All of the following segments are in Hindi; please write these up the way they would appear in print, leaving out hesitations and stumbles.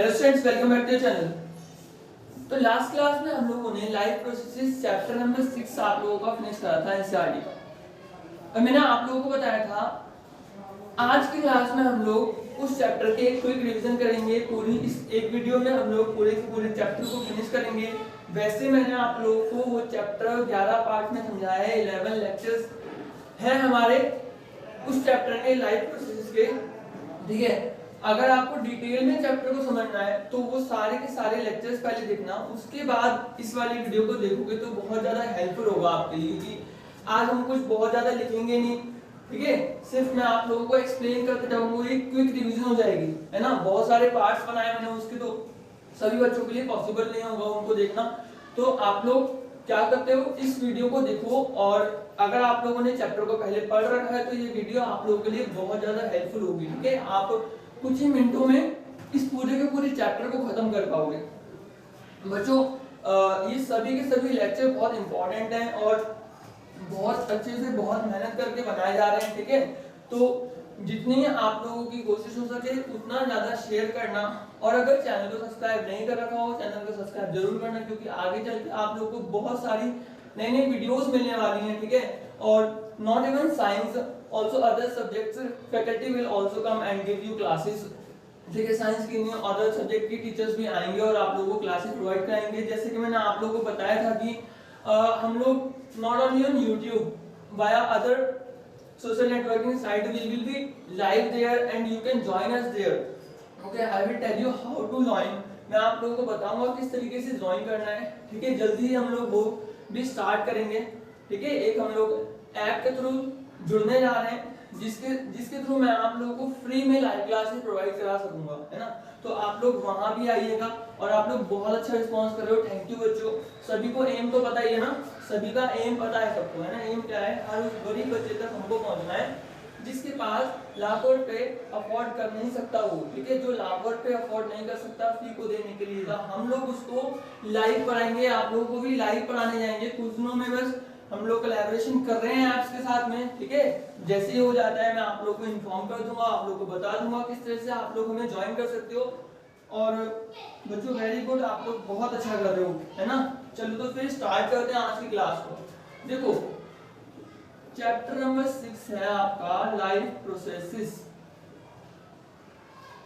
Hello students, welcome back to channel. तो लास्ट क्लास में हम लोगों ने लाइफ प्रोसेसेस चैप्टर नंबर 6 आप लोगों का फिनिश करा था एनसीईआरटी का। और मैंने आप लोगों को बताया था आज की क्लास में हम लोग उस चैप्टर के एक क्विक रिवीजन करेंगे। पूरी इस एक वीडियो में हम लोग पूरे के पूरे चैप्टर को फिनिश करेंगे। वैसे मैंने आप लोगों को वो चैप्टर 11 पार्ट में समझाया है, 11 लेक्चर्स है हमारे उस चैप्टर के लाइफ प्रोसेसेस के। ठीक है, अगर आपको डिटेल में चैप्टर को समझना है तो वो सारे के सारे लेक्चर्स पहले देखना, उसके बाद इस वाली वीडियो को देखोगे तो बहुत ज्यादा हेल्पफुल होगा आपके लिए। क्योंकि आज हम कुछ बहुत ज्यादा लिखेंगे नहीं, ठीक है, सिर्फ मैं आप लोगों को एक्सप्लेन करते जाऊंगा, एक क्विक रिवीजन हो जाएगी, है ना। बहुत सारे पार्ट्स बनाए मैंने उसके, तो सभी बच्चों के लिए पॉसिबल नहीं होगा उनको देखना। तो आप लोग क्या करते हो, इस वीडियो को देखो, और अगर आप लोगों ने चैप्टर को पहले पढ़ रखा है तो ये वीडियो आप लोगों के लिए बहुत ज्यादा हेल्पफुल होगी। ठीक है, आप कुछ ही मिनटों में इस पूरे के पूरे चैप्टर को खत्म कर पाओगे। बच्चों, ये सभी के सभी लेक्चर बहुत इंपॉर्टेंट हैं और बहुत अच्छे से बहुत मेहनत करके बनाए जा रहे हैं। ठीक है, तो जितनी आप लोगों की कोशिश हो सके उतना ज्यादा शेयर करना, और अगर चैनल को सब्सक्राइब नहीं कर रखा हो चैनल को सब्सक्राइब जरूर करना, क्योंकि आगे चल के आप लोगों को बहुत सारी नई नई वीडियोस मिलने वाली हैं। ठीक है, और not even science, also other subjects faculty will also come and give you classes। ठीक है, साइंस की नहीं, अदर सब्जेक्ट की टीचर्स भी आएंगे और आप लोगों को क्लासेस प्रोवाइड कराएंगे। जैसे कि मैंने आप लोगों को बताया था कि हम लोग not only on YouTube via other social networking site will be live there and you can join us there. Okay, I will tell you how to join. मैं आप लोगों को बताऊंगा किस तरीके से ज्वाइन करना है। ठीक है, जल्दी ही हम लोग वो भी स्टार्ट करेंगे। ठीक है, एक हम लोग ऐप के थ्रू जुड़ने जा रहे हैं जिसके थ्रू मैं आप लोगों को फ्री में लाइव क्लासेस प्रोवाइड करा सकूंगा, है ना। तो आप लोग वहां भी आइएगा, और आप लोग बहुत अच्छा रिस्पांस कर रहे हो, थैंक यू बच्चों। सभी को एम तो पता ही है ना, सभी का एम पता है सबको, है ना। एम क्या है, हर उस गरीब बच्चे तक हमको पहुंचना है जिसके पास लाखों रुपए अफोर्ड कर नहीं सकता वो। ठीक है, जो लाखों रुपए अफोर्ड नहीं कर सकता फी को देने के लिए, हम लोग उसको लाइव पढ़ाएंगे, आप लोगों को भी लाइव पढ़ाने जाएंगे कुछ दिनों में। बस हम लोग कोलैबोरेशन कर रहे हैं ऐप्स के साथ में। ठीक है, जैसे ही हो जाता है मैं आप लोगों को इन्फॉर्म कर दूंगा, आप लोगों को बता दूंगा किस तरह से आप लोग हमें ज्वाइन कर सकते हो। और बच्चों वेरी गुड, आप लोग बहुत अच्छा कर रहे हो, है ना। चलो तो फिर स्टार्ट करते हैं आज की क्लास को। देखो, चैप्टर नंबर 6 है आपका लाइफ प्रोसेसेस।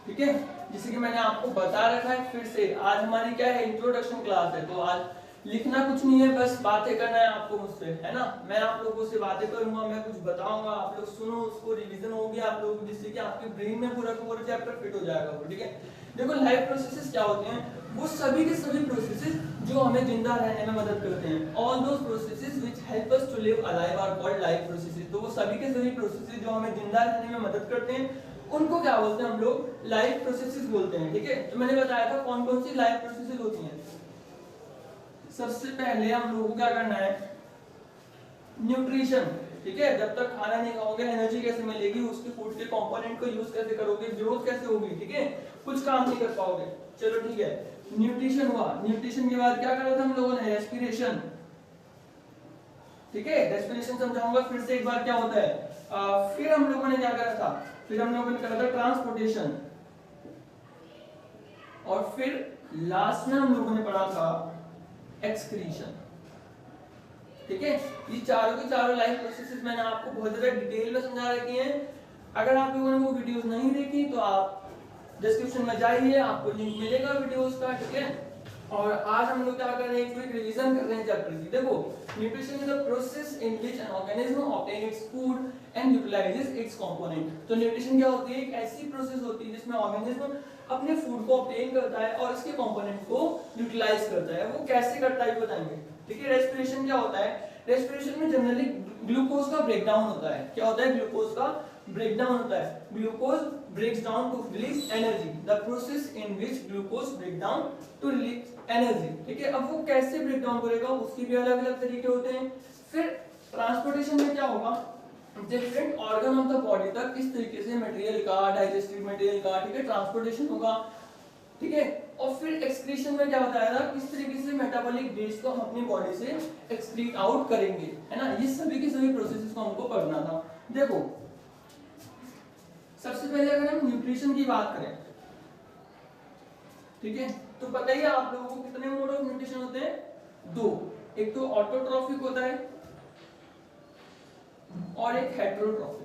ठीक है, जैसे कि मैंने आपको बता रखा है, फिर से आज हमारी क्या है, इंट्रोडक्शन क्लास है। तो आज लिखना कुछ नहीं है, बस बातें करना है आपको मुझसे, है ना। मैं आप लोगों से बातें करूंगा, मैं कुछ बताऊंगा, आप लोग सुनो, उसको रिवीजन होगी आप लोगों को, जिससे कि आपके ब्रेन में पूरा का पूरा चैप्टर फिट हो जाएगा। ठीक है, देखो लाइफ प्रोसेसेस क्या होते हैं, वो सभी के सभी प्रोसेसेस जो हमें जिंदा रहने में मदद करते हैं। All those processes which help us to live alive are called life processes. तो वो सभी के सभी प्रोसेसेस जो हमें जिंदा रहने में मदद करते हैं उनको क्या बोलते हैं, हम लोग लाइफ प्रोसेसेस बोलते हैं। ठीक है, तो मैंने बताया था कौन कौन सी लाइफ प्रोसेसेस होती हैं। सबसे पहले हम लोगों को क्या करना है, न्यूट्रिशन। ठीक है, जब तक खाना नहीं खाओगे एनर्जी कैसे मिलेगी, उसके फूड के कंपोनेंट को यूज कैसे करोगे, ग्रोथ कैसे होगी, ठीक है, कुछ काम नहीं कर पाओगे। चलो ठीक है, न्यूट्रिशन हुआ। न्यूट्रिशन के बाद क्या करा था हम लोगों ने, रेस्पिरेशन। ठीक है, रेस्पिरेशन समझाऊंगा फिर से एक बार क्या होता है। फिर हम लोगों ने क्या करा था, फिर हम लोगों ने करा था ट्रांसपोर्टेशन, और फिर लास्ट में हम लोगों ने पढ़ा था एक्सक्रीशन। ठीक है, ये चारों के चारों लाइफ प्रोसेसेस मैंने आपको बहुत ज्यादा डिटेल में समझा रखी हैं। अगर आप लोगों ने वो वीडियोस नहीं देखी तो आप डिस्क्रिप्शन में जाइए, आपको लिंक मिलेगा वीडियोस का। ठीक है, और आज हम लोग क्या कर रहे हैं, क्विक रिवीजन कर रहे हैं चैप्टर की। देखो, nutrition is the process in which an organism obtain its food and utilises it's component. तो न्यूट्रिशन क्या होती है, एक ऐसी प्रोसेस होती है जिसमें ऑर्गेनिज्म अपने फूड को ऑब्टेन करता है और इसके कंपोनेंट को यूटिलाइज करता है। वो कैसे करता है बताएंगे। ठीक है, रेस्पिरेशन क्या होता है, रेस्पिरेशन में जनरली ग्लूकोज का ब्रेकडाउन होता है। क्या होता है, ग्लूकोज का ब्रेकडाउन होता है। Glucose breaks down to release energy, the process in which glucose break down to release energy. ठीक है, अब वो कैसे ब्रेक डाउन करेगा, उसके भी अलग अलग तरीके होते हैं। फिर ट्रांसपोर्टेशन में क्या होगा, different organ of the body तक किस तरीके से मटेरियल का, डाइजेस्टिव मटेरियल का, ठीक है, ट्रांसपोर्टेशन होगा। ठीक है, और फिर एक्सक्रीशन में क्या बताया था, किस तरीके से मेटाबॉलिक वेस्ट को हम अपनी बॉडी से एक्सक्रीट आउट करेंगे, है ना। ये सभी की सभी प्रोसेसेस को हमको पढ़ना था। देखो, सबसे पहले अगर हम न्यूट्रिशन की बात करें ठीक है। तो पता ही है आप लोगों को कितने मोड ऑफ न्यूट्रिशन होते हैं, 2। एक तो ऑटोट्रॉफिक होता है और एक हेटेरोट्रॉफिक।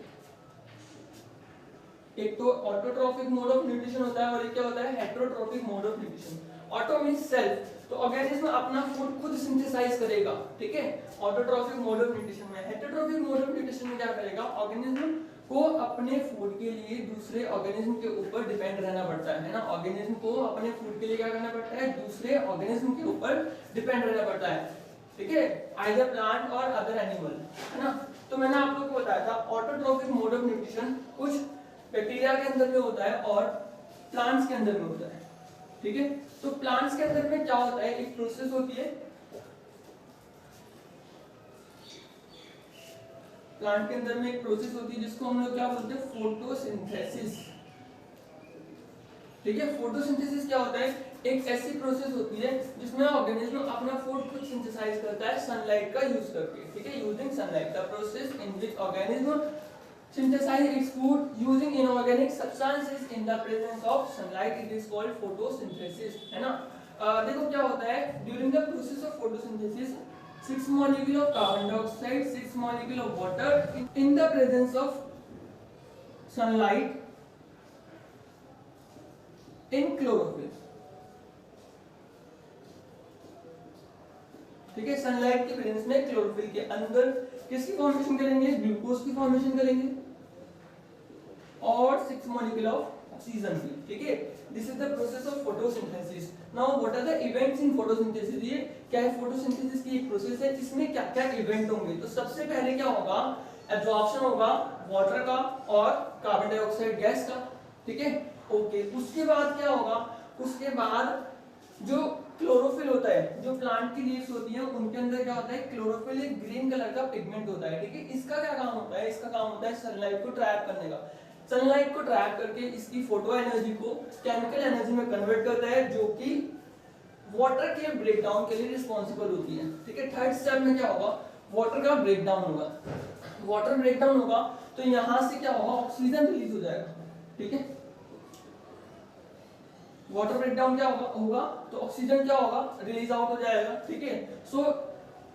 एक तो ऑटोट्रॉफिक मोड ऑफ न्यूट्रिशन होता है और एक क्या होता है, heterotrophic mode of nutrition. Auto means self, तो ऑर्गेनिज्म अपना फूड खुद सिंथेसाइज करेगा, ठीक है, ऑटोट्रॉफिक मोड ऑफ न्यूट्रिशन में। हेटेरोट्रॉफिक मोड ऑफ न्यूट्रिशन में क्या करेगा, ऑर्गेनिज्म को अपने फूड के लिए दूसरे ऑर्गेनिज्म के ऊपर डिपेंड रहना पड़ता है ना। ऑर्गेनिज्म को अपने फूड के लिए क्या करना पड़ता है, दूसरे ऑर्गेनिज्म के ऊपर डिपेंड रहना पड़ता है, ठीक है, आइदर प्लांट और अदर एनिमल, है ना। तो मैंने आप लोगों को बताया था ऑटोट्रॉफिक मोड ऑफ न्यूट्रिशन कुछ बैक्टीरिया के अंदर में होता है और प्लांट्स के अंदर में होता है, ठीक है। तो प्लांट्स के अंदर में क्या होता है, एक प्रोसेस होती है, प्लांट के अंदर में एक प्रोसेस होती है जिसको हम लोग क्या बोलते हैं, फोटोसिंथेसिस, ठीक है। फोटोसिंथेसिस क्या होता है, एक ऐसी प्रोसेस होती है जिसमें ऑर्गेनिज्म अपना फूड खुद सिंथेसाइज करता है सनलाइट का यूज करके, ठीक है, using sunlight. The process in which organism synthesize its food using inorganic substances in the presence of sunlight, it is called photosynthesis, है ना। देखो क्या होता है, during the process of photosynthesis 6 molecule of carbon dioxide, 6 molecule of water in the presence of sunlight in chlorophyll, ठीक है। सनलाइट के प्रेजेंस में क्लोरोफिल के अंदर किसकी फॉर्मेशन करेंगे, ग्लूकोज की फॉर्मेशन करेंगे और 6 मॉलिक्यूल ऑफ ऑक्सीजन की, ठीक है। This is the process of photosynthesis. Now what are the events in photosynthesis, ये क्या है, फोटोसिंथेसिस की एक प्रोसेस है जिसमें क्या क्या इवेंट होंगे। तो सबसे पहले क्या होगा, एब्जॉर्प्शन होगा वाटर का और कार्बन डाइऑक्साइड गैस का, ठीक है, ओके। उसके बाद क्या होगा, उसके बाद जो क्लोरोफिल होता है, जो प्लांट की लीव्स होती हैं उनके अंदर क्या होता है, क्लोरोफिल एक ग्रीन कलर का पिगमेंट होता है, ठीक है। इसका क्या काम होता है, इसका काम होता है सनलाइट को ट्रैप करने का। सनलाइट को ट्रैप करके इसकी फोटो एनर्जी को केमिकल एनर्जी में कन्वर्ट करता है, जो कि वाटर के ब्रेकडाउन के लिए रिस्पॉन्सिबल होती है, ठीक है। थर्ड स्टेप में क्या होगा, वाटर का ब्रेकडाउन होगा। वाटर ब्रेकडाउन होगा तो यहां से क्या होगा, ऑक्सीजन रिलीज हो जाएगा, ठीक है। वाटर ब्रेकडाउन क्या होगा तो ऑक्सीजन क्या होगा, रिलीज आउट हो जाएगा, ठीक है। सो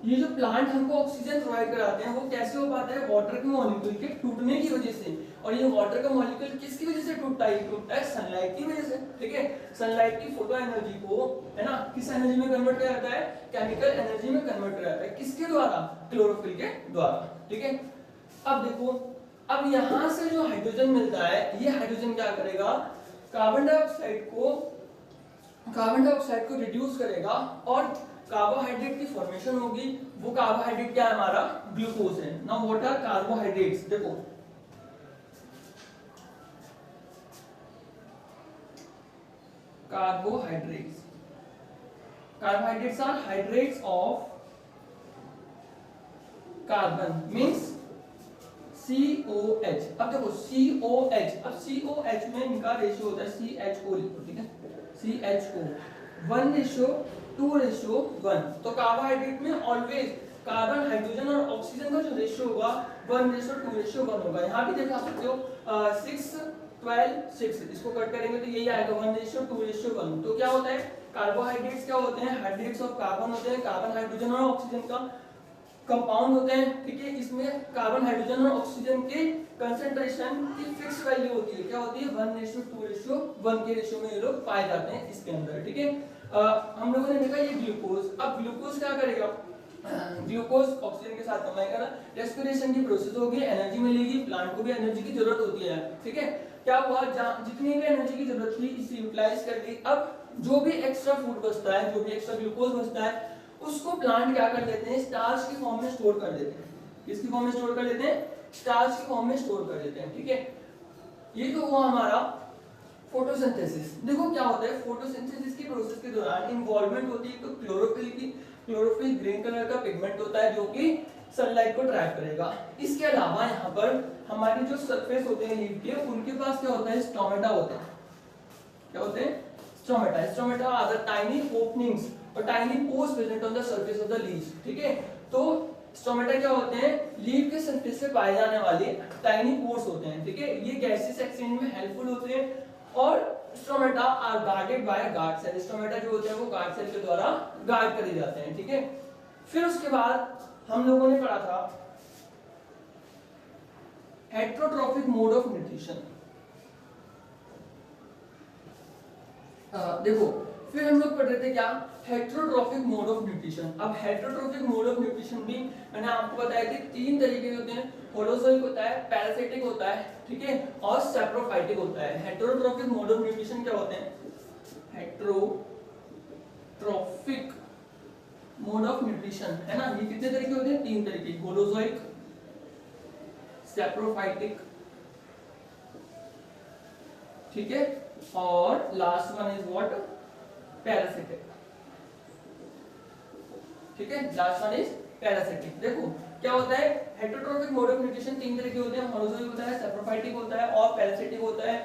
ये जो प्लांट हमको ऑक्सीजन प्रोवाइड कराते हैं वो कैसे हो पाता है, वाटर के मॉलिक्यूल के टूटने की वजह से। और ये वाटर का मॉलिक्यूल किसकी वजह से टूटता है, टूटता है सनलाइट की वजह से, ठीक है। सनलाइट की फोटो एनर्जी को, है ना, किस एनर्जी में कन्वर्ट किया जाता है, केमिकल एनर्जी में कन्वर्ट किया जाता है, किसके द्वारा, क्लोरोफिल के द्वारा, ठीक है। अब देखो, अब यहां से जो हाइड्रोजन मिलता है, ये हाइड्रोजन क्या करेगा, कार्बन डाइऑक्साइड को रिड्यूस करेगा और कार्बोहाइड्रेट की फॉर्मेशन होगी। वो कार्बोहाइड्रेट क्या है, हमारा ग्लूकोज है। नाउ व्हाट आर कार्बोहाइड्रेट्स, देखो carbohydrates are hydrates of carbon means COH। अब देखो COH, अब COH में इनका रेशियो होता है CHO लिखो, ठीक है, CHO 1:2:1। तो कार्बोहाइड्रेट में ऑलवेज कार्बन, हाइड्रोजन और ऑक्सीजन का जो रेशियो होगा 1:2:1 होगा। यहाँ भी देखा सकते हो 6 12 6, इसको कट करेंगे तो यही आएगा 1:2:1। तो क्या होता है, कार्बोहाइड्रेट्स क्या होते हैं, हाइड्रेट्स ऑफ कार्बन होते हैं, कार्बन, हाइड्रोजन और ऑक्सीजन का कंपाउंड होते हैं, ठीक है। इसमें कार्बन, हाइड्रोजन और ऑक्सीजन के कंसंट्रेशन की फिक्स वैल्यू होती है, क्या होती है, 1:2:1 के रेशियो में ये लोग पाए जाते हैं इसके अंदर, ठीक है। हम लोगों ने देखा ये ग्लूकोज। अब ग्लूकोज क्या करेगा, ग्लूकोज ऑक्सीजन के साथ कंबाइन रेस्पिरेशन की प्रोसेस होगी, एनर्जी मिलेगी, प्लांट को भी एनर्जी की जरूरत होती है, ठीक है। क्या हुआ, जितनी भी एनर्जी की जरूरत थी इसे यूटिलाइज कर ली। अब जो भी एक्स्ट्रा फूड बचता है, जो भी एक्स्ट्रा ग्लूकोज बचता है, उसको प्लांट क्या कर लेते हैं, स्टार्च की फॉर्म में स्टोर कर देते हैं। किसकी फॉर्म में स्टोर कर लेते हैं, स्टार्च की फॉर्म में स्टोर कर देते हैं, ठीक है। ये तो हुआ हमारा फोटोसिंथेसिस। देखो क्या होता है, फोटोसिंथेसिस की प्रोसेस के दौरान इन्वॉल्वमेंट होती है तो क्लोरोफिल की। क्लोरोफिल ग्रीन कलर का पिगमेंट होता है जो कि सनलाइट को ट्रैप करेगा। इसके अलावा यहाँ पर हमारे जो सरफेस होते हैं लीफ के, उनके पास क्या होता है, स्टोमेटा होते हैं। क्या होते हैं, stomata. Stomata are the tiny openings और tiny pores present on the surface of the leaf, ठीक है। तो स्टोमेटा क्या होते हैं, लीफ के सरफेस पे पाए जाने वाले टाइनी पोर्स होते हैं, ठीक है। ये गैसेस एक्सचेंज में हेल्पफुल होते हैं और stomata are guarded by guard cell. Stomata जो होते हैं वो गार्ड सेल के द्वारा गार्ड करे जाते हैं, ठीक है। फिर उसके बाद हम लोगों ने पढ़ा था हेटेरोट्रॉफिक मोड ऑफ न्यूट्रिशन। देखो फिर हम लोग पढ़ रहे थे क्या, हेटेरोट्रॉफिक मोड ऑफ न्यूट्रिशन। अब हेटेरोट्रॉफिक मोड ऑफ न्यूट्रिशन भी मैंने आपको बताया कि 3 तरीके के होते हैं, होलोजोइक होता है, पैरासिटिक होता है, ठीक है, और सैप्रोफाइटिक होता है। हेटेरोट्रॉफिक मोड ऑफ न्यूट्रिशन क्या होते हैं, हेटेरोट्रॉफिक मोड ऑफ न्यूट्रिशन, है ना, ये कितने तरीके होते हैं, 3 तरीके, होलोजोइक, सैप्रोफाइटिक, ठीक है, और last one is what, parasitic, ठीक है, लास्ट वन इज पैरासिटिक। देखो क्या होता है, हेटेरोट्रॉफिक मोड ऑफ न्यूट्रिशन 3 तरह के होते हैं, होलोजोइक होता है, सैप्रोफाइटिक होता है और पैरासिटिक होता है।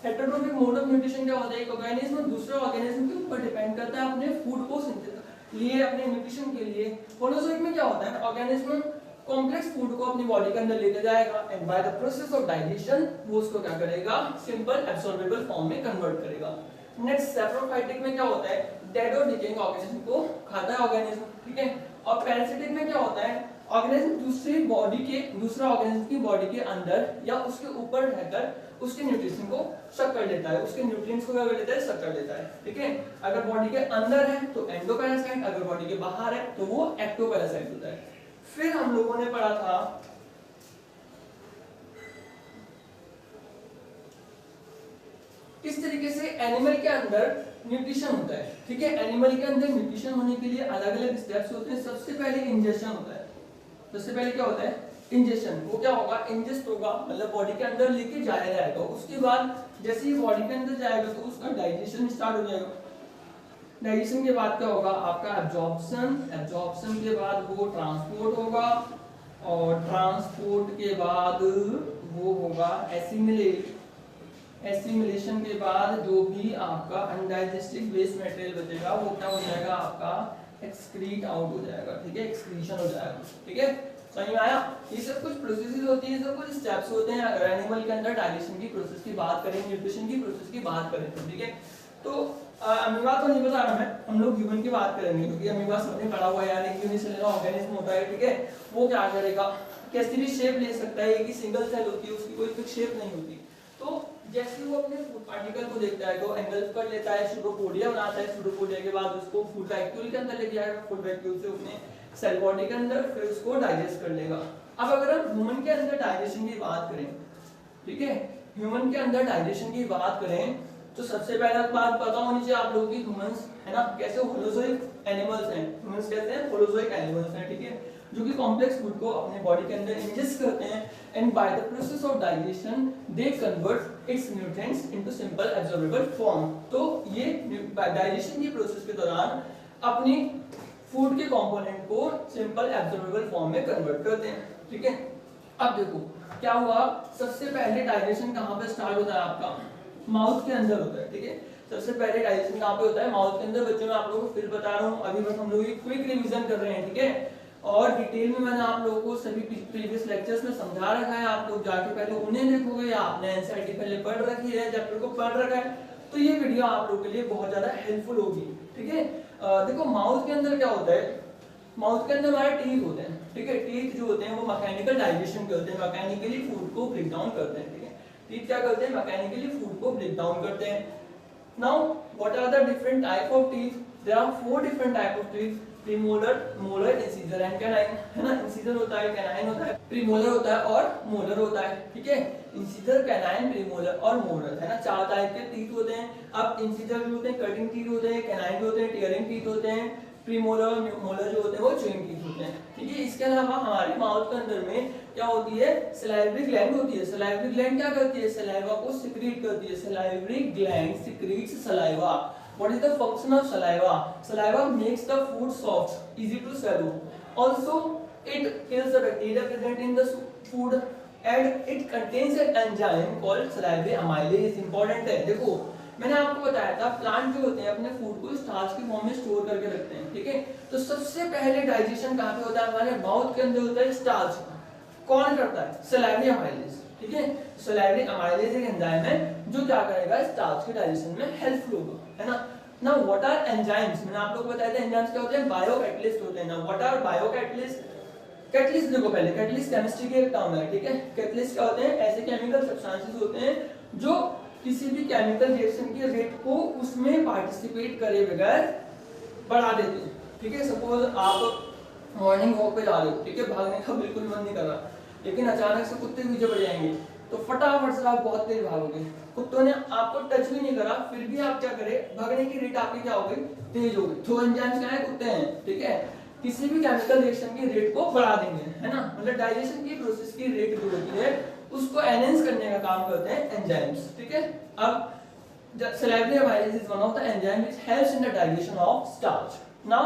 हेटेरोट्रॉफिक मोड ऑफ न्यूट्रिशन क्या होता है, एक ऑर्गेनिज्म दूसरे ऑर्गेनिज्म के ऊपर डिपेंड करता है अपने फूड को लिए, अपने न्यूट्रिशन के लिए। होलोजोइक में क्या होता है, ऑर्गेनिज्म कॉम्प्लेक्स फूड को अपनी बॉडी के अंदर लेके जाएगा and by the process of digestion वो उसको क्या करेगा, सिंपल एब्सॉर्बेबल फॉर्म में कन्वर्ट करेगा। नेक्स्ट सैप्रोफाइटिक में क्या होता है, डेड और डिकेइंग ऑर्गेनिज्म को खाता है ऑर्गेनिज्म, ठीक है। और पैरासिटिक में क्या होता है, ऑर्गेनिज्म दूसरा ऑर्गेनिज्म की बॉडी के अंदर या उसके ऊपर रहकर उसके न्यूट्रिशन को सक कर लेता है, उसके न्यूट्रिएंट्स को क्या कर लेता है, सक कर लेता है, ठीक है। अगर बॉडी के अंदर है तो एंडोपैरासाइट, अगर बॉडी के बाहर है तो वो एक्टोपैरासाइट होता है। फिर हम लोगों ने पढ़ा था किस तरीके से एनिमल के अंदर न्यूट्रिशन होता है, ठीक है। एनिमल के अंदर न्यूट्रिशन होने के लिए अलग अलग स्टेप्स होते हैं। सबसे पहले इंजेक्शन होता है, सबसे पहले क्या होता है, इंजेक्शन। वो क्या होगा, इंजेस्ट होगा, मतलब बॉडी के अंदर लेके जाया जाएगा। उसके बाद जैसे ही बॉडी के अंदर जाएगा तो उसका डाइजेशन स्टार्ट हो जाएगा। डाइजेशन के बाद क्या होगा, आपका एब्जॉर्प्शन, एब्जॉर्प्शन के बाद वो ट्रांसपोर्ट होगा और ट्रांसपोर्ट के बाद वो होगा एसिमिलेट, एसिमिलेशन के बाद जो भी आपका अनडाइजेस्टिव वेस्ट मटेरियल बचेगा वो क्या हो जाएगा, आपका एक्सक्रीट आउट हो जाएगा, ठीक है, एक्सक्रीशन हो जाएगा, ठीक है। समझ में आया, ये सब कुछ प्रोसेसेस होती है, सब कुछ स्टेप्स होते हैं। अगर एनिमल के अंदर डाइजेशन की प्रोसेस की बात करें, न्यूट्रिशन की प्रोसेस की बात करें तो, ठीक है। तो अमीबा तो नहीं बता रहा मैं, हम लोग ह्यूमन की बात करेंगे क्योंकि अमीबा सबने पढ़ा हुआ है यार, एक यूनिसेलुलर ऑर्गेनिज्म होता है, ठीक है। वो क्या करेगा, कैसी भी शेप ले सकता है, एक ही सिंगल सेल होती है, उसकी कोई फिक्स शेप नहीं होती। तो जैसे वो अपने फूड पार्टिकल को देखता है तो एंगल्फ कर लेता है, सूडोपोडिया बनाता है, सूडोपोडिया के बाद उसको फूड वैक्यूल के अंदर लेके जाएगा, फूड वैक्यूल से अपने सेल बॉडी के अंदर, फिर उसको डाइजेस्ट कर लेगा। अब अगर हम ह्यूमन के अंदर डाइजेशन की बात करें, ठीक है, ह्यूमन के अंदर डाइजेशन की बात करें तो सबसे पहला बात पता होनी चाहिए आप लोगों की, ह्यूमंस है ना कैसे होलोजोइक एनिमल्स हैं। ह्यूमंस कैसे हैं, होलोजोइक एनिमल्स हैं, ठीक है, जो कि कॉम्प्लेक्स फूड को अपने बॉडी के अंदर इंजेस्ट करते हैं and by the process of digestion they convert it's nutrients into simple absorbable form. तो ये डाइजेशन की प्रोसेस के दौरान अपनी फूड के कंपोनेंट को सिंपल एब्जॉर्बेबल फॉर्म में कन्वर्ट करते हैं, ठीक है। अब देखो क्या हुआ, सबसे पहले डाइजेशन कहाँ पे स्टार्ट होता है, आपका माउथ के अंदर होता है, ठीक है। सबसे पहले डाइजेशन कहाँ पे होता है, माउथ के अंदर। बच्चों मैं आप लोगों को फिर बता रहा हूँ, अभी बस हम लोग क्विक रिवीजन कर रहे हैं, ठीक है। और डिटेल में मैंने आप लोगों को सभी प्रीवियस लेक्चर्स में समझा रखा है, आप लोग जाके पहले उन्हें देखोगे या आपने एनसीईआरटी पहले पढ़ रखी है, चैप्टर को पढ़ रखा है, तो ये वीडियो आप लोगों के लिए बहुत ज्यादा हेल्पफुल होगी, ठीक है। देखो माउथ के अंदर क्या होता है, माउथ के अंदर हमारे टीथ होते हैं, ठीक है। टीथ जो होते हैं वो मैकेनिकल डाइजेशन करते हैं, मैकेनिकली फूड को ब्रेक डाउन करते हैं, ठीक है। टीथ क्या करते हैं, मैकेनिकली फूड को ब्रेक डाउन करते हैं। Now what are the different type of teeth, there are 4 different type of teeth, premolar, molar, incisor and canine, है ना। इंसीजर होता है, कैनाइन होता है, प्रीमोलर होता है और मोलर होता है, ठीक है। इंसीजर, कैनाइन, प्रीमोलर और मोलर, है ना, 4 टाइप के टीथ होते हैं। अब इंसीजर जो होते हैं कटिंग टीथ होते हैं, कैनाइन जो होते हैं टीयरिंग टीथ होते हैं, प्रीमोलर और मोलर जो होते हैं वो च्यूइंग टीथ होते हैं, ठीक है। इसके अलावा हमारे माउथ के अंदर में क्या होती है, सलाइवरी ग्लैंड होती है। सलाइवरी ग्लैंड क्या करती है, सलाइवा को सिक्रीट करती है। Salivary gland secretes saliva. What is the function of saliva? Saliva makes the food soft, easy to swallow. Also, it kills the bacteria present in the food and it contains an enzyme called salivary amylase. Important है। देखो मैंने आपको बताया था प्लांट जो होते हैं अपने फूड को स्टार्च के फॉर्म में स्टोर करके रखते हैं, ठीक है। तो सबसे पहले डाइजेशन कहाँ पे होता है, हमारे माउथ के अंदर होता है स्टार्च। कौन करता है, सलाइवरी अमाइलेज, ठीक है। सलाइवरी अमाइलेज एक एंजाइम है जो क्या करेगा, स्टार्च के डाइजेशन में हेल्पफुल होगा, है ना। ना व्हाट आर एंजाइम्स, मैंने आप लोगों को बताया था एंजाइम्स क्या होते हैं, बायोकैटलिस्ट होते हैं ना। व्हाट आर बायोकैटलिस्ट, कैटलिस्ट देखो पहले, कैटलिस्ट केमिस्ट्री के एक टर्म है, ठीक है। कैटलिस्ट क्या होते हैं, ऐसे केमिकल सब्सटेंसेस होते हैं जो किसी भी केमिकल रिएक्शन के रेट को उसमें पार्टिसिपेट करे बगैर बढ़ा देते हैं, ठीक है। सपोज आप मॉर्निंग वॉक पे जा रहे हो, ठीक है, भागने का बिल्कुल मन नहीं कर रहा, लेकिन अचानक से कुत्ते पीछे पड़ जाएंगे तो फटाफट से आप बहुत तेज भागोगे। कुत्तों ने आपको टच भी नहीं करा, फिर भी आप क्या करें, भागने की रेट आपकी क्या हो गई, तेज हो गई। तो एंजाइम्स क्या है, कुत्ते हैं, ठीक है। किसी भी केमिकल रिएक्शन की रेट को बढ़ा देंगे, है ना। मतलब डाइजेशन की प्रोसेस की रेट जो होती है उसको एनहेंस करने का काम करते हैं एंजाइम्स, ठीक है। अब salivary amylase is one of the enzyme which helps in the digestion of starch. Now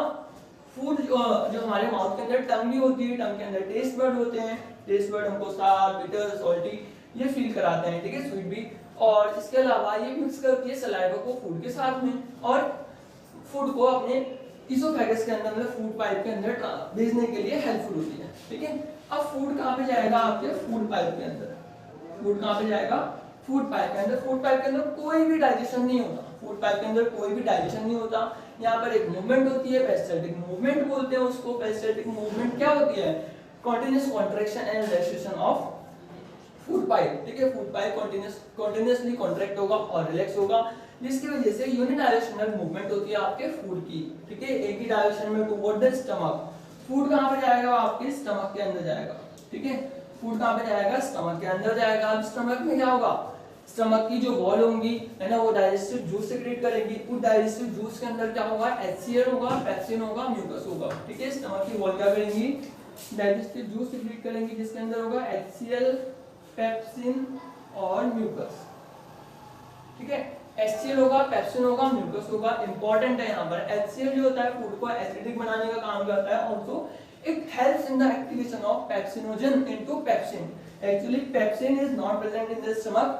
food जो हमारे माउथ के अंदर टंग भी होती है, टंग के अंदर टेस्ट बर्ड होते हैं, टेस्ट बर्ड हमको सार, बिटर, सॉल्टी ये फील कराते हैं, ठीक है, स्वीट भी। और इसके अलावा ये मिक्स करती है सलाइवा को फूड के साथ में और फूड को अपने इसोफेगस के अंदर, मतलब फूड पाइप के अंदर भेजने के लिए हेल्पफुल होती है, ठीक है। अब फूड कहाँ पे जाएगा, आपके फूड पाइप के अंदर। फूड कहाँ पे जाएगा, फूड पाइप के अंदर। फूड पाइप के अंदर कोई भी डाइजेशन नहीं होता, फूड पाइप के अंदर कोई भी डाइजेशन नहीं होता। यहाँ पर एक मूवमेंट होती है, पेरिस्टाल्टिक मूवमेंट बोलते हैं उसको। पेरिस्टाल्टिक मूवमेंट क्या होती है, continuous contraction and relaxation of food pipe, ठीक है। फूड पाइप कॉन्टिन्यूअसली कॉन्ट्रैक्ट होगा और रिलैक्स होगा, जिसकी वजह से यूनिडायरेक्शनल मूवमेंट होती है आपके फूड की, ठीक है, एक ही डायरेक्शन में टुवर्ड द स्टमक। फूड कहाँ पे जाएगा, आपके स्टमक के अंदर जाएगा, ठीक है। फूड कहाँ पे जाएगा, स्टमक के अंदर जाएगा। अब स्टमक में क्या होगा, स्टमक की जो वॉल होंगी, है ना, वो डाइजेस्टिव जूस सेक्रेट करेंगी। उस डाइजेस्टिव जूस के अंदर क्या होगा, HCl होगा, पेप्सिन होगा, म्यूकस होगा, ठीक है। स्टमक की वॉल क्या करेंगी, डाइजेस्टिव जूस सेक्रेट करेंगी, जिसके अंदर होगा HCl, पेप्सिन और म्यूकस, ठीक है। HCl होगा, पेप्सिन होगा, म्यूकस होगा। इंपॉर्टेंट है यहाँ पर, HCl जो होता है फूड को एसिडिक बनाने का काम करता है। Also it helps in the activation of pepsinogen into pepsin. Actually pepsin is not present in the stomach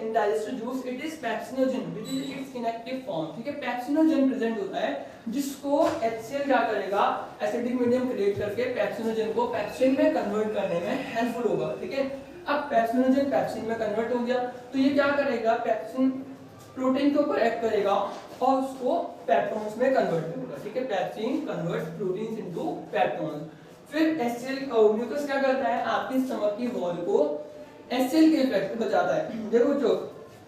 in digestive juice, it is pepsinogen which is its inactive form, ठीक है। pepsinogen present होता है जिसको HCl क्या करेगा, एसिडिक मीडियम क्रिएट करके पेप्सिनोजन को पेप्सिन में कन्वर्ट करने में हेल्पफुल होगा, ठीक है। अब पेप्सिनोजन पेप्सिन में कन्वर्ट हो गया तो ये क्या करेगा, पेप्सिन प्रोटीन के ऊपर एक्ट करेगा और उसको पेप्टोन्स में कन्वर्ट करेगा, ठीक है। Pepsin convert proteins into peptones. फिर HCl म्यूकस क्या करता है, आपकी स्टमक की वॉल को HCl के इफेक्ट से बचाता है। देखो जो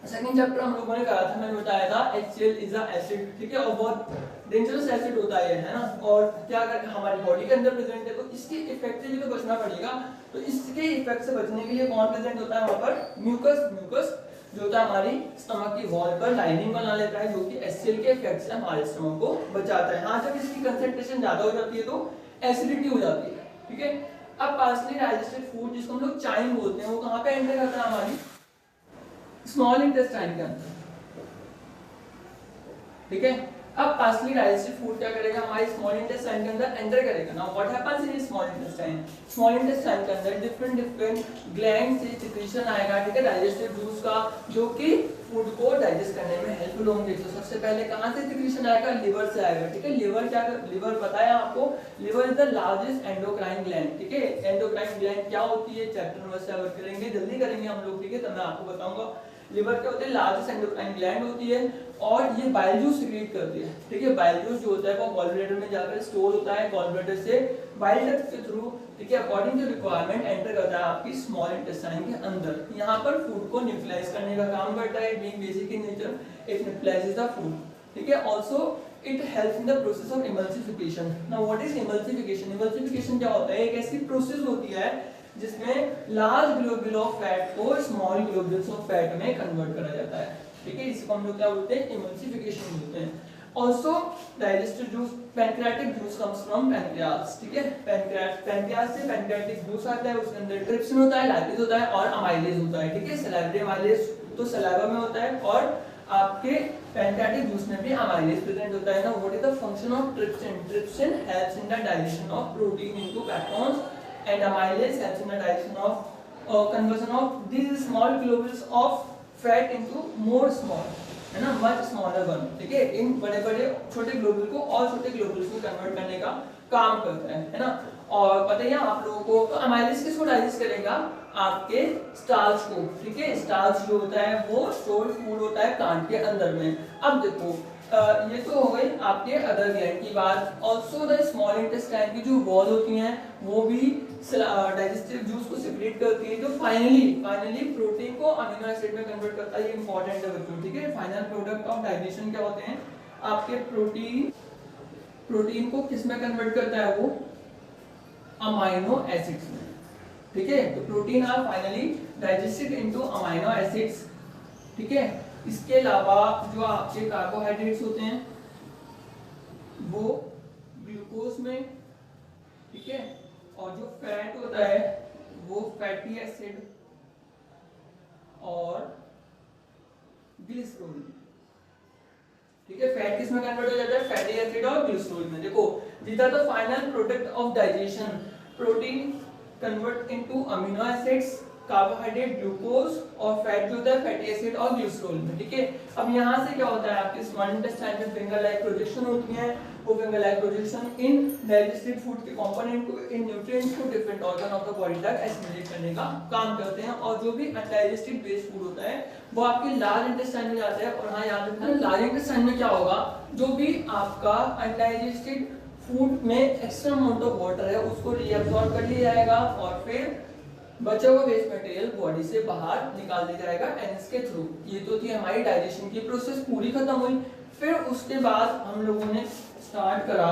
सेकंड चैप्टर हम लोगों ने करा था, मैंने बताया था HCl इज अ एसिड, ठीक है, और बहुत डेंजरस एसिड होता है ना। और क्या कर हमारी बॉडी के अंदर प्रेजेंट है, तो इसके इफेक्ट से भी तो बचना पड़ेगा। तो इसके इफेक्ट से बचने के लिए कौन प्रेजेंट होता है वहां पर, म्यूकस। म्यूकस जो होता है हमारी स्टमक की वॉल पर लाइनिंग बना लेता है, जो कि HCl के इफेक्ट से हमारे स्टमक को बचाता है। हाँ, जब इसकी कंसंट्रेशन ज्यादा हो जाती है तो एसिडिटी हो जाती है, ठीक है। अब पार्सली डाइजेस्टेड फूड जिसको हम लोग चाइम बोलते हैं, वो कहाँ पे एंटर करता है, हमारी स्मॉल इंटेस्टाइन के अंदर, ठीक है। अब पार्सली डाइजेस्टेड फूड क्या करेगा, हमारी स्मॉल इंटेस्टाइन के अंदर एंटर करेगा। Now what happens in small intestine, small intestine के अंदर डिफरेंट ग्लैंड से सिक्रीशन आएगा, ठीक है, डाइजेस्टिव जूस का, जो कि फूड को डाइजेस्ट करने में हेल्पफुल होंगे। तो सबसे पहले कहां से सिक्रीशन आएगा, लिवर से आएगा, ठीक है। लिवर क्या, लिवर पता है आपको, liver is the largest endocrine gland, ठीक है। एंडोक्राइन ग्लैंड क्या होती है, चैप्टर नंबर 7 करेंगे, जल्दी करेंगे हम लोग, ठीक है, तो मैं आपको बताऊंगा। लिवर क्या होते हैं, लार्जेस्ट एंडोक्राइन ग्लैंड होती है और ये बाइल जूस सिक्रीट करती है, ठीक है। बाइल जूस जो होता है वो गॉल ब्लैडर में जाकर स्टोर होता है, गॉल ब्लैडर से बाइल डक्ट के थ्रू, ठीक है, अकॉर्डिंग टू रिक्वायरमेंट एंटर करता है आपकी स्मॉल इंटेस्टाइन के अंदर। यहाँ पर फूड को न्यूट्रलाइज करने का काम करता है, being basic in nature it neutralises the food, ठीक है। Also it helps in the process of emulsification. Now what is emulsification, emulsification क्या होता है, एक ऐसी प्रोसेस होती है जिसमें लार्ज ग्लोब्यूल ऑफ फैट को स्मॉल ग्लोब्यूल्स ऑफ फैट में कन्वर्ट करा जाता है, ठीक है। इसको हम लोग क्या बोलते हैं, इमल्सिफिकेशन बोलते हैं। Also digestive juice, pancreatic juice comes from pancreas, ठीक है। पैनक्रियास से पैनक्रियाटिक जूस आता है, उसके अंदर ट्रिप्सिन होता है, लैक्टेज होता है और अमाइलेज होता है, ठीक है। सलाइवरी अमाइलेज तो सलाइवा में होता है और आपके पैनक्रियाटिक जूस में भी अमाइलेज प्रेजेंट होता है ना। What is the function of trypsin, trypsin helps in the digestion of protein into peptones and amylase helps in the digestion of conversion of these small globules of fat into more small, है ना, मच स्मॉलर वन, ठीक है, इन बड़े बड़े छोटे ग्लोबुल को और छोटे ग्लोबुल्स में कन्वर्ट करने का काम करता है ना। और बताइए आप लोगों को, तो अमाइलेज किसको डाइजेस्ट करेगा, आपके स्टार्च को, ठीक है। स्टार्च जो होता है वो स्टोर्ड फूड होता है प्लांट के अंदर में। अब देखो ये तो हो गई आपके अदर ग्लैंड की बात। ऑल्सो द स्मॉल इंटेस्टाइन की जो वॉल होती हैं वो भी डाइजेस्टिव जूस को सेक्रेट करती है, जो फाइनली प्रोटीन को अमीनो एसिड में कन्वर्ट करता है। ये इंपॉर्टेंट है बच्चों, ठीक है। फाइनल प्रोडक्ट ऑफ डाइजेशन क्या होते हैं आपके, प्रोटीन को किस में कन्वर्ट करता है वो, अमाइनो एसिड्स में, ठीक है। तो protein are finally digested into amino acids, ठीक है। इसके अलावा जो आपके कार्बोहाइड्रेट्स होते हैं वो ग्लूकोज में, ठीक है। और जो फैट होता है वो फैटी एसिड और ग्लिसरॉल, ठीक है। फैट किस में कन्वर्ट हो जाता है, फैटी एसिड और ग्लिसरॉल में। देखो these are the final product of digestion, protein convert into amino acids, carbohydrate, glucose और फैट जो होता है फैटी एसिड और ग्लिसरॉल में, ठीक है। अब यहाँ से क्या होता है आपके स्मॉल इंटेस्टाइन में फिंगर लाइक प्रोजेक्शन होती है, वो फिंगर लाइक प्रोजेक्शन इन डाइजेस्टेड फूड के कंपोनेंट को, इन न्यूट्रिएंट्स को different organ of the body तक एसिमिलेट करने का काम करते हैं। और जो भी अनडाइजेस्टेड वेस्ट फूड होता है वो आपके लार्ज इंटेस्टाइन में जाता है। और हाँ याद रखना, लार्ज इंटेस्टाइन में क्या होगा, जो भी आपका अनडाइजेस्टेड फूड में एक्स्ट्रा अमाउंट ऑफ वाटर है उसको रीअब्सॉर्ब कर लिया जाएगा और फिर बचा हुआ वेस्ट मटेरियल बॉडी से बाहर निकाल दिया जाएगा एनएस के थ्रू। ये तो थी हमारी डाइजेशन की प्रोसेस, पूरी खत्म हुई। फिर उसके बाद हम लोगों ने स्टार्ट करा,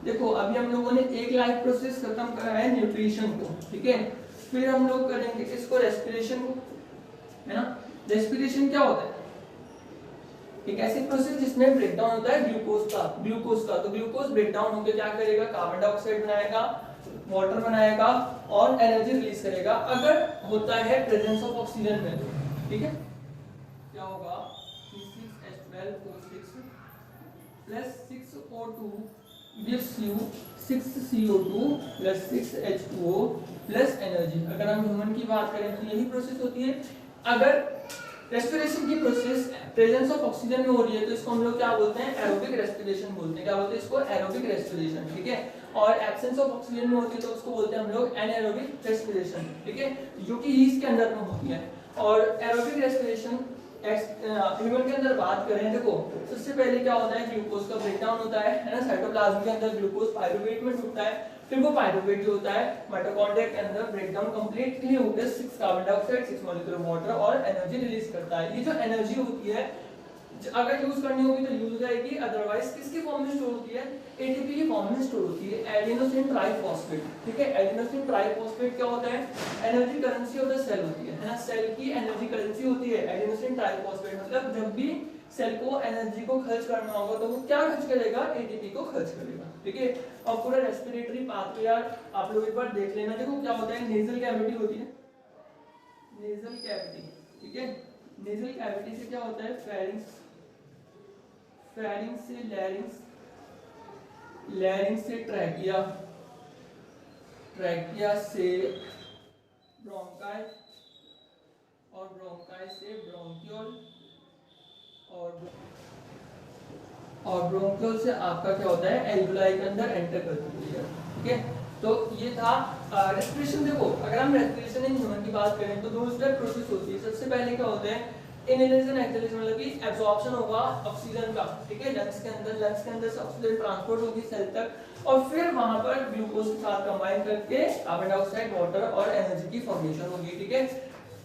देखो अभी हम लोगों ने एक लाइफ प्रोसेस खत्म करा है न्यूट्रिशन को, ठीक है। फिर हम लोग करेंगे इसको रेस्पिरेशन को, है ना। रेस्पिरेशन क्या होता है, एक ऐसी प्रोसेस जिसमें ब्रेकडाउन होता है ग्लूकोज का। तो ग्लूकोज ब्रेकडाउन होकर क्या करेगा, कार्बन डाइऑक्साइड बनाएगा, वाटर बनाएगा और एनर्जी रिलीज करेगा। अगर होता है प्रेजेंस ऑफ ऑक्सीजन में, ठीक है, क्या होगा, C6H12O6 plus 6O2 gives you 6CO2 plus 6H2O plus energy. अगर हम ह्यूमन की बात करें तो यही प्रोसेस होती है। अगर रेस्पिरेशन की प्रोसेस प्रेजेंस ऑफ ऑक्सीजन में हो रही है तो इसको हम लोग क्या बोलते हैं, एरोबिक रेस्पिरेशन बोलते हैं। क्या बोलते हैं इसको, एरोबिक रेस्पिरेशन, ठीक है। और एब्सेंस ऑफ ऑक्सीजन में होती है तो उसको बोलते हैं हम लोग एनाएरोबिक रेस्पिरेशन, ठीक है, जो कि ईस्ट के अंदर में होती है। और एरोबिक रेस्पिरेशन ह्यूमन के अंदर बात करें, देखो सबसे पहले क्या होता है, ग्लूकोज का ब्रेकडाउन होता है ना। साइटोप्लाज्म के अंदर ग्लूकोज पायरुवेट में टूटता है, फिर वो पायरुवेट जो होता है माइटोकॉन्ड्रिया के अंदर ब्रेकडाउन कंप्लीटली होकर 6 कार्बन डाइऑक्साइड 6 मॉलिक्यूल वाटर और एनर्जी रिलीज करता है। ये जो एनर्जी होती है अगर यूज करनी होगी तो यूज हो जाएगी, अदरवाइज किसके फॉर्म में स्टोर होती है, एटीपी की फॉर्म में स्टोर होती है, एडेनोसिन ट्राइफॉस्फेट, ठीक है। एडेनोसिन ट्राइफॉस्फेट क्या होता है, energy currency of the cell होती है ना, सेल की एनर्जी करेंसी होती है एडेनोसिन ट्राइफॉस्फेट। मतलब जब भी सेल को एनर्जी को खर्च करना होगा तो वो क्या खर्च करेगा, एटीपी को खर्च करेगा, ठीक है। और पूरा रेस्पिरेटरी पाथवे यार आप लोग एक बार देख लेना। देखो क्या होता है, नेजल कैविटी होती है, नेजल कैविटी, ठीक है। नेजल कैविटी से क्या होता है, फेरिंक्स, फेरिंक्स से लैरिंक्स, लैरिंक्स से ट्रैकिया, ट्रैकिया से ब्रोंकाई और ब्रोंकाई से ब्रोंकियोल और ब्रोंकियोल से आपका क्या होता है, एल्वियोलाई के अंदर एंटर करती है, ठीक है। तो ये था रेस्पिरेशन। देखो अगर हम रेस्पिरेशन इन ह्यूमन की बात करें तो दो स्टेप प्रोसेस होती है। सबसे पहले क्या होता है, इनहेलेशन एक्सहेलेशन, मतलब कि एब्जॉर्प्शन होगा ऑक्सीजन का, ठीक है, लंग्स के अंदर से ऑक्सीजन ट्रांसपोर्ट होगी सेल तक और फिर वहां पर ग्लूकोज के साथ कंबाइन करके कार्बन डाइऑक्साइड, वाटर और एनर्जी की फॉर्मेशन होगी, ठीक है।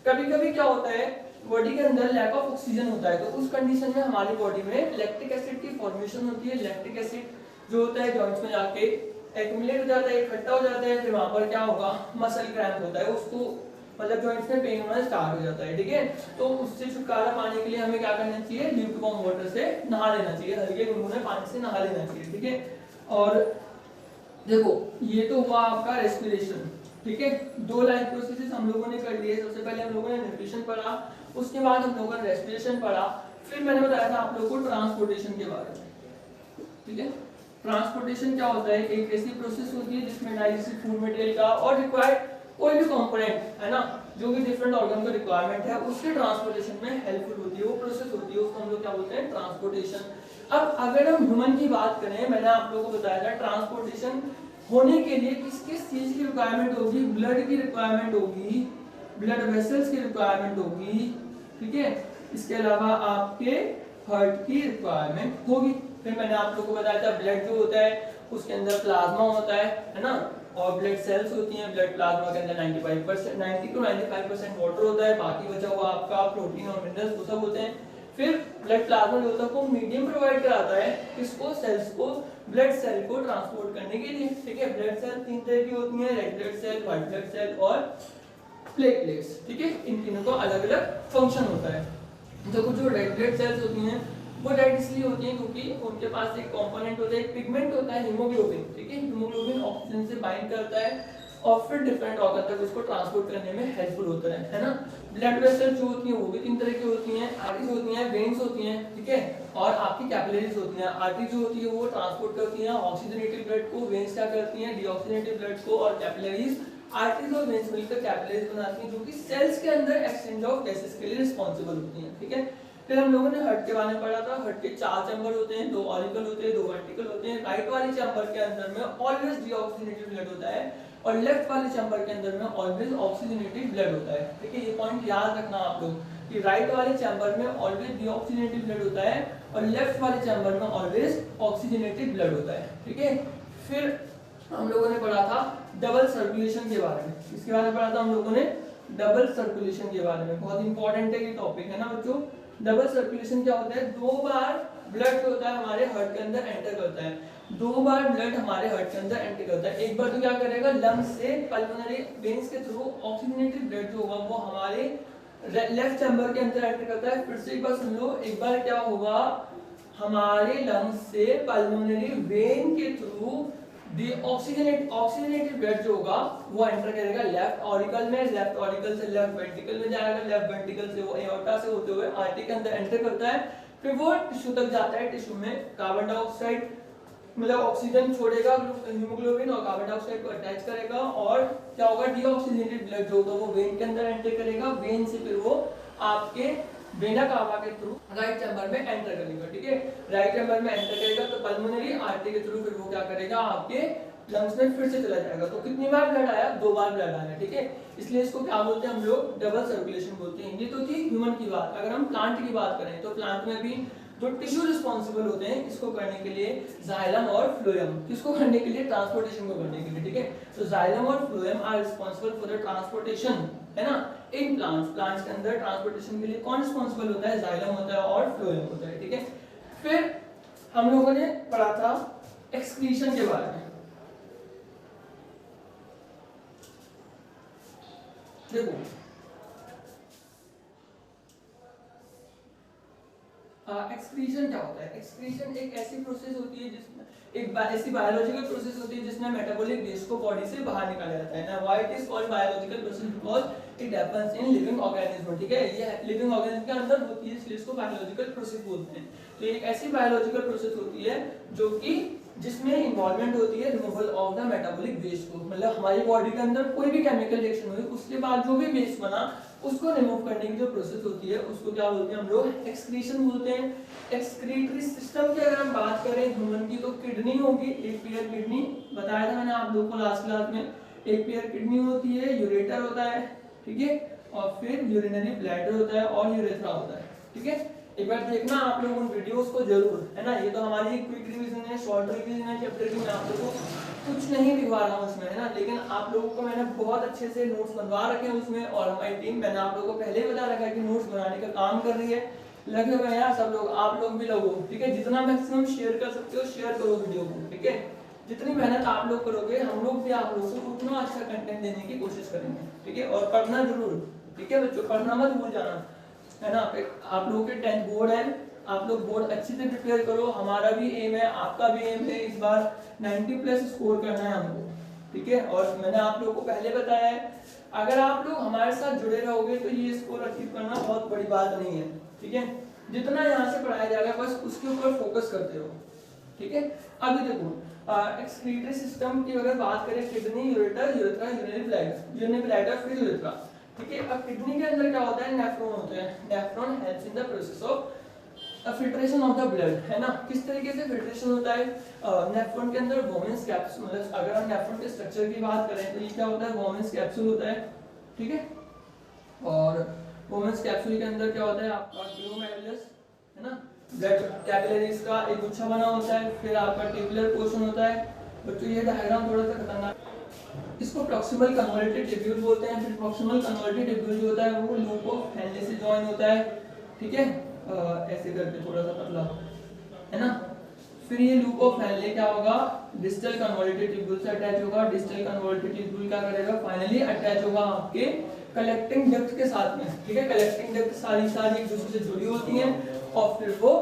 कभी-कभी क्या होता है, बॉडी के अंदर लैक ऑफ ऑक्सीजन होता है तो उस कंडीशन में हमारी बॉडी में लैक्टिक एसिड की फॉर्मेशन होती है। लैक्टिक एसिड जो होता है जॉइंट्स में जाके एक्युमुलेट हो जाता है, इकट्ठा हो जाता है, फिर वहां पर क्या होगा, मसल क्रैम्प होता है, उसको मतलब जॉइंट्स में पेन होना स्टार्ट हो जाता है, ठीक है। तो उससे छुटकारा पाने के लिए हमें क्या करना चाहिए, ल्यूकवार्म वाटर से नहा लेना चाहिए, हल्के गुनगुने पानी से नहा लेना चाहिए, ठीक है। और देखो ये तो हुआ आपका रेस्पिरेशन, ठीक है। दो लाइफ प्रोसेसेस हम लोगों ने कर लिए। सबसे पहले हम लोगों ने न्यूट्रिशन पढ़ा, उसके बाद हम लोगों ने रेस्पिरेशन पढ़ा, फिर मैंने बताया था आप लोगों को ट्रांसपोर्टेशन के बारे में, ठीक है। ट्रांसपोर्टेशन क्या होता है, एक ऐसी प्रोसेस होती है जिसमें डाइजेस्टेड फूड मटेरियल का और रिक्वायर्ड कोई भी कंपोनेंट है ना जो भी डिफरेंट ऑर्गन का रिक्वायरमेंट है उसके ट्रांसपोर्टेशन में हेल्पफुल होती है, वो प्रोसेस होती है, उसको हम लोग क्या बोलते हैं, ट्रांसपोर्टेशन। अब अगर हम ह्यूमन की बात करें, मैंने आप लोगों को बताया था ट्रांसपोर्टेशन होने के लिए किस किस चीज की रिक्वायरमेंट होगी, ब्लड की रिक्वायरमेंट होगी, ब्लड वेसल्स की रिक्वायरमेंट होगी, ठीक है, इसके अलावा आपके हार्ट की रिक्वायरमेंट होगी। फिर मैंने आप लोगों को बताया था ब्लड जो होता है उसके अंदर प्लाज्मा होता है ना, और ब्लड सेल्स होती हैं, ब्लड प्लाज्मा के अंदर 95% 90 to 95% वाटर होता है, बाकी बचा हुआ आपका प्रोटीन और मिनरल्स वो सब होते हैं। फिर ब्लड प्लाज्मा जो होता है वो मीडियम प्रोवाइड कराता है किसको, सेल्स को, ब्लड सेल को ट्रांसपोर्ट करने के लिए, ठीक है। ब्लड सेल तीन तरह की होती हैं, red blood cell, white blood cell और प्लेटलेट्स, ठीक है। इन तीनों का अलग अलग फंक्शन होता है। देखो जो रेड ब्लड सेल्स होती हैं वो रेड इसलिए होती हैं क्योंकि उनके पास एक कंपोनेंट होता है, एक पिगमेंट होता है हीमोग्लोबिन, ठीक है। हीमोग्लोबिन ऑक्सीजन से बाइंड करता है और फिर डिफरेंट ऑर्गन तक उसको ट्रांसपोर्ट करने में हेल्पफुल होता है ना। ब्लड वेसल्स जो होती हैं वो भी तीन तरह की होती हैं, आर्टरीज होती हैं, वेन्स होती हैं, ठीक है, और आपकी कैपिलरीज होती हैं। आर्टरी जो होती है वो ट्रांसपोर्ट करती हैं ऑक्सीजनेटेड ब्लड को, वेन्स क्या करती हैं, डीऑक्सीजनेटेड ब्लड को, और कैपिलरीज आर्टरीज और वेन्स मिलकर कैपिलरीज बनाती हैं जो कि सेल्स के अंदर एक्सचेंज ऑफ गैसेस के लिए रिस्पांसिबल होती हैं, ठीक है। फिर हम लोगों ने हार्ट के बारे में पढ़ा था, हार्ट के 4 चैम्बर होते हैं, 2 ऑरिकल होते हैं, 2 वेंट्रिकल होते हैं। राइट वाले चैम्बर के अंदर में ऑलवेज डीऑक्सीजनेटेड ब्लड होता है और लेफ्ट वाले चैम्बर के अंदर में ऑलवेज ऑक्सीजनेटेड ब्लड होता है, ठीक है। ये पॉइंट याद रखना आप लोग कि राइट वाले चैम्बर में ऑलवेज डीऑक्सीजनेटेड ब्लड होता है और लेफ्ट वाले चैम्बर में ऑलवेज ऑक्सीजनेटेड ब्लड होता है, ठीक है। फिर हम लोगों ने पढ़ा था डबल सर्कुलेशन के बारे में। इसके बारे में पढ़ा था हम लोगों ने डबल सर्कुलेशन के बारे में, बहुत इंपॉर्टेंट है ये टॉपिक, है ना बच्चों। डबल सर्कुलेशन क्या होता है, 2 बार ब्लड होता है हमारे हार्ट के अंदर एंटर करता है, 2 बार ब्लड हमारे हार्ट के अंदर एंटर करता है। एक बार तो क्या करेगा, लंग्स से पल्मोनरी वेन्स के थ्रू ऑक्सीजनेटेड ब्लड जो होगा वो हमारे लेफ्ट चैम्बर के अंदर एंटर करता है। फिर से एक बार सुन लो, एक बार क्या होगा, हमारे लंग्स से पल्मोनरी वेन के थ्रू ऑक्सीजनेटेड ब्लड जो होगा वो एंटर करेगा लेफ्ट ऑरिकल में, लेफ्ट ऑरिकल से लेफ्ट वेंट्रिकल में जाएगा, लेफ्ट वेंट्रिकल से वो एओर्टा से होते हुए आर्टरी के अंदर एंटर करता है। फिर वो टिश्यू तक जाता है, टिश्यू में कार्बन डाइऑक्साइड मतलब ऑक्सीजन छोड़ेगा, हीमोग्लोबिन और कार्बन डाइऑक्साइड को अटैच करेगा और क्या होगा, डीऑक्सीजनेटेड ब्लड जो होगा वो वेन के अंदर एंटर करेगा, वेन से फिर वो आपके वेना कावा के थ्रू राइट चैम्बर में एंटर करेगा, ठीक है। राइट चैम्बर में एंटर करेगा तो पल्मोनरी आर्टरी के थ्रू फिर वो क्या करेगा, आपके लंग्स में फिर से चला जाएगा। तो कितनी बार ब्लड आया, 2 बार ब्लड आया, ठीक है। इसलिए इसको क्या बोलते हैं हम लोग, डबल सर्कुलेशन बोलते हैं। ये तो थी ह्यूमन की बात। अगर हम प्लांट की बात करें तो प्लांट में भी जो टिश्यू रिस्पांसिबल होते हैं इसको करने के लिए, जाइलम और फ्लोएम, किसको करने के लिए, ट्रांसपोर्टेशन को करने के लिए, ठीक है। तो जाइलम और phloem are responsible for the transportation, है ना, इन प्लांट्स के अंदर ट्रांसपोर्टेशन के लिए कौन रिस्पांसिबल होता है, जाइलम होता है और फ्लोएम होता है, ठीक है। फिर हम लोगों ने पढ़ा था एक्सक्रीशन के बारे में। देखो एक्सक्रीशन क्या होता है, एक्सक्रीशन एक ऐसी प्रोसेस होती है जिसमें एक ऐसी बायोलॉजिकल प्रोसेस होती है जिसमें मेटाबॉलिक वेस्ट को बॉडी से बाहर निकाला जाता है ना। Why it is called biological process, because it happens in living organism, ठीक है। ये लिविंग ऑर्गेनिज्म के अंदर होती है इसलिए इसको बायोलॉजिकल प्रोसेस बोलते हैं। तो एक ऐसी बायोलॉजिकल प्रोसेस होती है जो कि जिसमें इन्वॉल्वमेंट होती है removal of the metabolic waste को, मतलब हमारी बॉडी के अंदर कोई भी केमिकल रिएक्शन हुई उसके बाद जो भी वेस्ट बना उसको रिमूव करने की जो प्रोसेस होती है उसको क्या बोलते हैं हम लोग, एक्सक्रीशन बोलते हैं। एक्सक्रीटरी सिस्टम की अगर हम बात करें ह्यूमन की तो किडनी होगी, एक पेयर किडनी, बताया था मैंने आप लोगों को लास्ट क्लास में, एक पेयर किडनी होती है, यूरेटर होता है, ठीक है, और फिर यूरिनरी ब्लैडर होता है और यूरेथ्रा होता है, ठीक है। एक बार देखना आप लोग उन वीडियोस को जरूर, है ना। ये तो हमारी क्विक रिवीजन है, शॉर्ट रिवीजन है चैप्टर की, मैं आप लोगों को कुछ नहीं दिखवा रहा हूँ उसमें, है ना, लेकिन आप लोगों को मैंने बहुत अच्छे से नोट्स बनवा रखे हैं उसमें, और हमारी टीम, मैंने आप लोगों को पहले ही बता रखा है कि नोट्स बनाने का काम कर रही है। लगे हुए हैं सब लोग, आप लोग भी लगो, ठीक है। जितना मैक्सिमम शेयर कर सकते हो शेयर करो वीडियो को, ठीक है। जितनी मेहनत आप लोग करोगे हम लोग भी आप लोगों को उतना अच्छा कंटेंट देने की कोशिश करेंगे, ठीक है। और पढ़ना जरूर, ठीक है बच्चों, पढ़ना मत भूल जाना, है ना। आप लोगों के 10th बोर्ड है, आप लोग बोर्ड अच्छे से प्रिपेयर करो। हमारा भी एम है, आपका भी एम है, इस बार 90+ स्कोर करना है हमको, ठीक है। और मैंने आप लोगों को पहले बताया है, अगर आप लोग हमारे साथ जुड़े रहोगे तो ये स्कोर अचीव करना बहुत बड़ी बात नहीं है, ठीक है। जितना यहाँ से पढ़ाया जाएगा बस उसके ऊपर फोकस करते रहो, ठीक है। अभी देखो एक्सक्रीटरी सिस्टम की अगर बात करें, kidney, ureter, urethra, urinary bladder, फिर यूरेथ्रा। ठीक है। अब किडनी के अंदर क्या होता है, नेफ्रॉन होते हैं। Nephron helps in the process of filtration of the blood, है ना। किस तरीके से फिल्ट्रेशन होता है, नेफ्रॉन के अंदर वोमेन्स कैप्सूल, मतलब अगर हम नेफ्रॉन के स्ट्रक्चर की बात करें तो ये क्या होता है, वोमेन्स कैप्सूल होता है, ठीक है। और वोमेन्स कैप्सूल के अंदर क्या होता है आपका ग्लोमेरुलस, है ना, ब्लड कैपिलरीज का एक गुच्छा बना होता है, फिर आपका ट्यूबुलर पोर्शन होता है। बच्चों ये डायग्राम थोड़ा सा खतरनाक, इसको प्रॉक्सिमल कन्वर्टेड ट्यूब्यूल बोलते हैं। फिर प्रॉक्सिमल कन्वर्टेड ट्यूब्यूल जो होता है वो लूप ऑफ हेनले से जॉइन होता है, ठीक है, ऐसे करके थोड़ा सा पतला, है ना। फिर ये लूप ऑफ हेनले क्या होगा, डिस्टल कन्वर्टेड ट्यूब्यूल से अटैच होगा। डिस्टल कन्वर्टेड ट्यूब्यूल क्या करेगा, फाइनली अटैच होगा आपके कलेक्टिंग डक्ट के साथ में, ठीक है। कलेक्टिंग डक्ट सारी एक दूसरे से जुड़ी होती हैं और फिर वो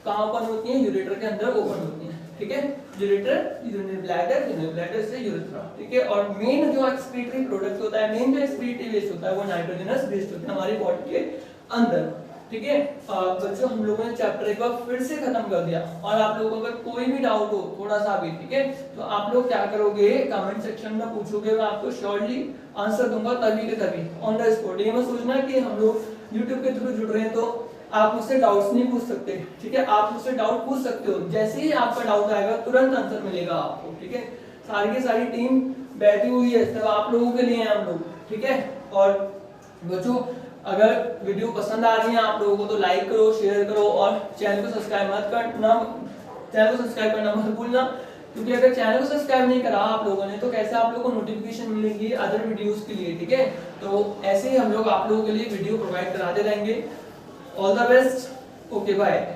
कहाँ ओपन होती हैं, यूरेटर के अंदर ओपन होती हैं, ठीक है। यूरेटर, यूरिनरी ब्लैडर से यूरेथ्रा, ठीक है। और मेन जो एक्सक्रीटरी प्रोडक्ट होता है, मेन जो एक्सक्रीटरी वेस्ट होता है वो नाइट्रोजनस वेस्ट होता है हमारी बॉडी के अंदर, ठीक है। बच्चों हम लोगों ने चैप्टर एक बार फिर से खत्म कर दिया, और आप लोगों को अगर कोई भी डाउट हो थोड़ा सा भी, ठीक है, तो आप लोग क्या करोगे, कमेंट सेक्शन में पूछोगे, मैं आपको श्योरली आंसर दूंगा तभी के तभी, ऑन द स्पॉट। ये मत सोचना कि हम लोग यूट्यूब के थ्रू जुड़ रहे हैं तो आप मुझसे डाउट्स नहीं पूछ सकते, ठीक है। आप मुझसे डाउट पूछ सकते हो, जैसे ही आपका डाउट आएगा तुरंत आंसर मिलेगा आपको, ठीक है। सारी की सारी टीम बैठी हुई है, सब आप लोगों के लिए हैं हम लोग, ठीक है। और बच्चों अगर वीडियो पसंद आ रही है आप लोगों को तो लाइक करो, शेयर करो और चैनल को सब्सक्राइब करना मत भूलना, क्योंकि अगर चैनल को सब्सक्राइब नहीं करा आप लोगों ने तो कैसे आप लोगों को नोटिफिकेशन मिलेगी अदर वीडियोस के लिए, ठीक है। तो ऐसे ही हम लोग आप लोगों के लिए वीडियो प्रोवाइड कराते रहेंगे। All the best, okay bye.